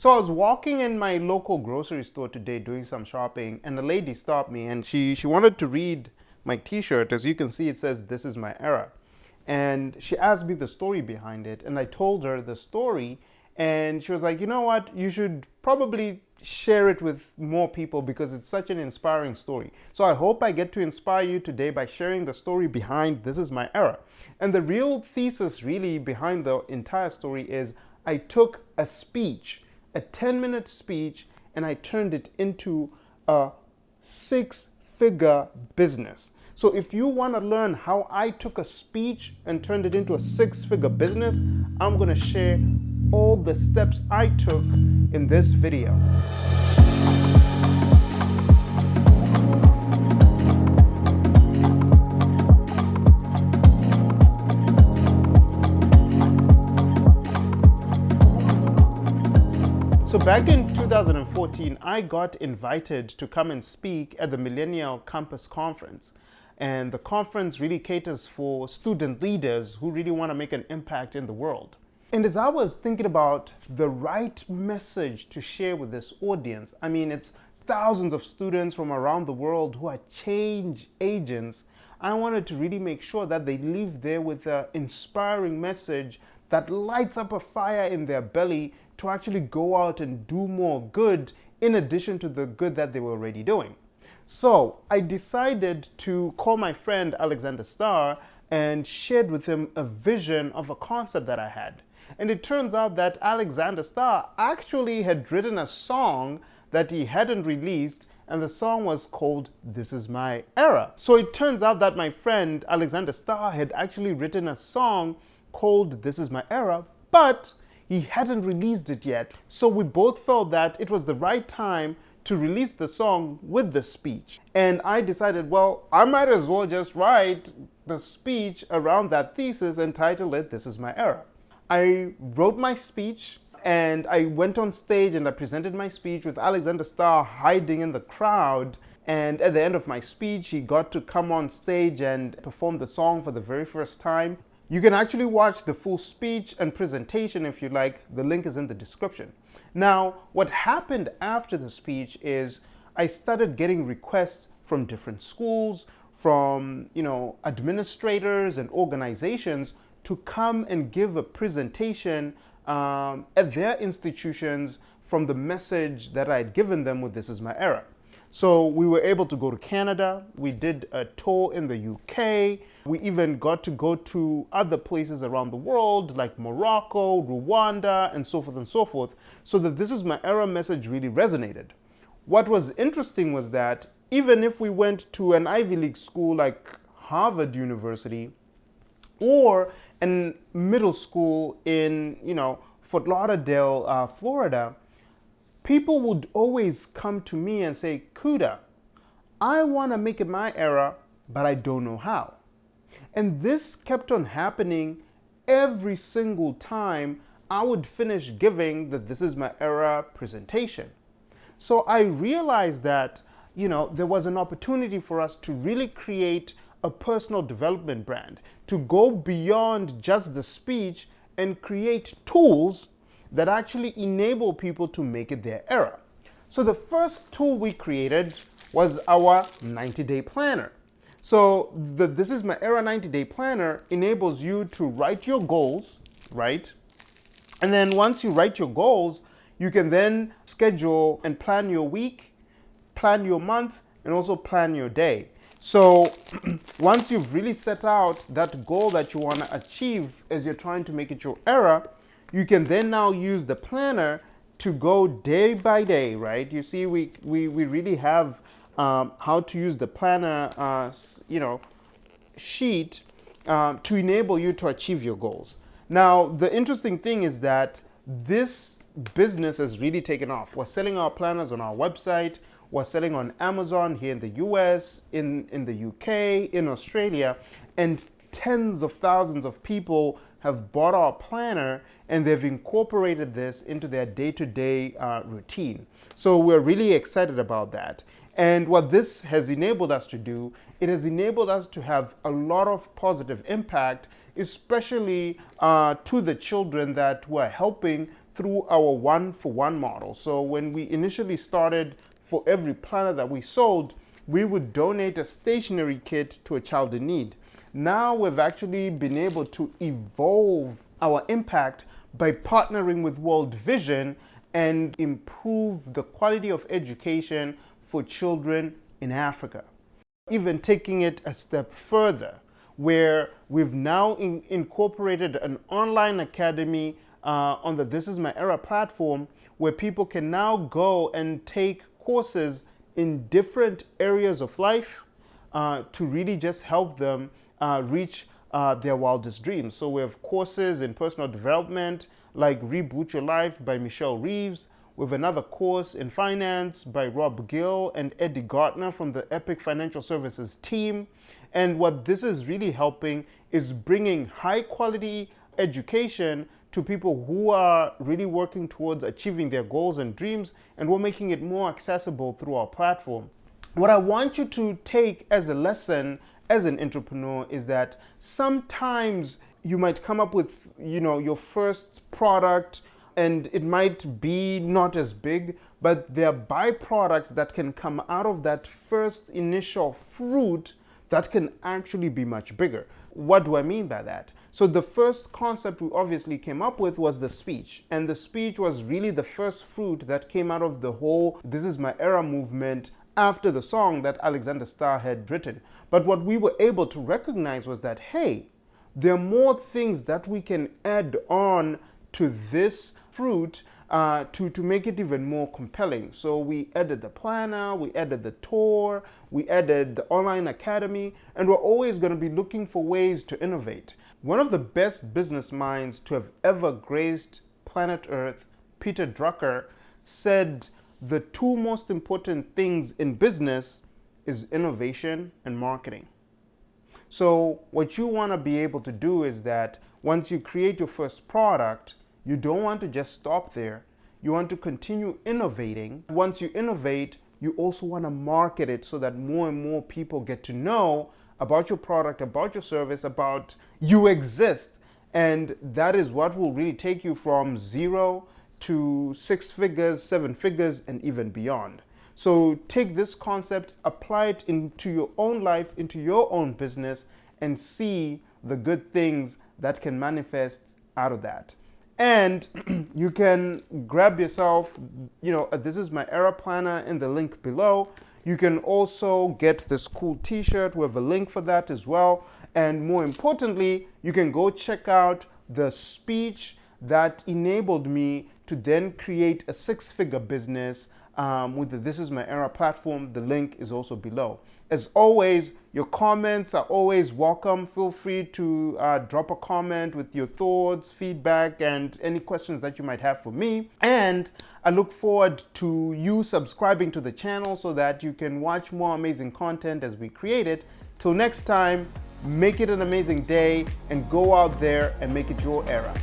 So I was walking in my local grocery store today doing some shopping, and a lady stopped me and she wanted to read my t-shirt. As you can see, it says, "This is my era." And she asked me the story behind it, and I told her the story, and she was like, "You know what? You should probably share it with more people because it's such an inspiring story." So I hope I get to inspire you today by sharing the story behind "This is my era." And the real thesis really behind the entire story is I took a speech, a 10-minute speech, and I turned it into a 6-figure business. So if you want to learn how I took a speech and turned it into a 6-figure business, I'm going to share all the steps I took in this video. So back in 2014, I got invited to come and speak at the Millennial Campus Conference. And the conference really caters for student leaders who really want to make an impact in the world. And as I was thinking about the right message to share with this audience, I mean, it's thousands of students from around the world who are change agents. I wanted to really make sure that they leave there with an inspiring message that lights up a fire in their belly to actually go out and do more good in addition to the good that they were already doing. So I decided to call my friend Alexander Starr and shared with him a vision of a concept that I had. And it turns out that Alexander Starr actually had written a song that he hadn't released, and the song was called "This Is My Era." So it turns out that my friend Alexander Starr had actually written a song called "This Is My Era," but he hadn't released it yet. So we both felt that it was the right time to release the song with the speech. And I decided, well, I might as well just write the speech around that thesis and title it "This Is My Era." I wrote my speech and I went on stage and I presented my speech with Alexander Starr hiding in the crowd. And at the end of my speech, he got to come on stage and perform the song for the very first time. You can actually watch the full speech and presentation if you like. The link is in the description. Now, what happened after the speech is I started getting requests from different schools, from administrators and organizations to come and give a presentation at their institutions from the message that I had given them with "This Is My Era." So we were able to go to Canada, we did a tour in the UK, we even got to go to other places around the world like Morocco, Rwanda, and so forth, so that "This Is My Era" message really resonated. What was interesting was that even if we went to an Ivy League school like Harvard University or a middle school in Fort Lauderdale, Florida, people would always come to me and say, "Kuda, I want to make it my era, but I don't know how." And this kept on happening every single time I would finish giving the "This Is My Era" presentation. So I realized that, there was an opportunity for us to really create a personal development brand, to go beyond just the speech and create tools that actually enable people to make it their era. So the first tool we created was our 90-day planner. So the "This Is My Era" 90-day planner enables you to write your goals, right? And then once you write your goals, you can then schedule and plan your week, plan your month, and also plan your day. So once you've really set out that goal that you want to achieve as you're trying to make it your era, you can then now use the planner to go day by day, right? You see, we really have how to use the planner, sheet to enable you to achieve your goals. Now, the interesting thing is that this business has really taken off. We're selling our planners on our website. We're selling on Amazon here in the US, in the UK, in Australia, and tens of thousands of people have bought our planner and they've incorporated this into their day-to-day routine. So we're really excited about that. And what this has enabled us to do, it has enabled us to have a lot of positive impact, especially to the children that we're helping through our one-for-one model. So when we initially started, for every planner that we sold, we would donate a stationery kit to a child in need. Now we've actually been able to evolve our impact by partnering with World Vision and improve the quality of education for children in Africa. Even taking it a step further, where we've now incorporated an online academy on the This Is My Era platform, where people can now go and take courses in different areas of life to really just help them reach their wildest dreams. So we have courses in personal development like Reboot Your Life by Michelle Reeves. We have another course in finance by Rob Gill and Eddie Gartner from the Epic Financial Services team. And what this is really helping is bringing high quality education to people who are really working towards achieving their goals and dreams, and we're making it more accessible through our platform. What I want you to take as a lesson as an entrepreneur is that sometimes you might come up with, your first product and it might be not as big, but there are byproducts that can come out of that first initial fruit that can actually be much bigger. What do I mean by that? So the first concept we obviously came up with was the speech. And the speech was really the first fruit that came out of the whole This Is My Era movement after the song that Alexander Starr had written. But what we were able to recognize was that, hey, there are more things that we can add on to this fruit to make it even more compelling. So we added the planner, we added the tour, we added the online academy, and we're always going to be looking for ways to innovate. One of the best business minds to have ever graced planet Earth, Peter Drucker, said the two most important things in business is innovation and marketing. So what you want to be able to do is that once you create your first product, you don't want to just stop there. You want to continue innovating. Once you innovate, you also want to market it so that more and more people get to know about your product, about your service, about you exist. And that is what will really take you from 0 to 6 figures, 7 figures, and even beyond. So take this concept, apply it into your own life, into your own business, and see the good things that can manifest out of that. And you can grab yourself, a This Is My Era planner in the link below. You can also get this cool t-shirt. We have a link for that as well. And more importantly, you can go check out the speech that enabled me to then create a 6-figure business with the This Is My Era platform. The link is also below. As always, your comments are always welcome. Feel free to drop a comment with your thoughts, feedback, and any questions that you might have for me. And I look forward to you subscribing to the channel so that you can watch more amazing content as we create it. Till next time, make it an amazing day and go out there and make it your era.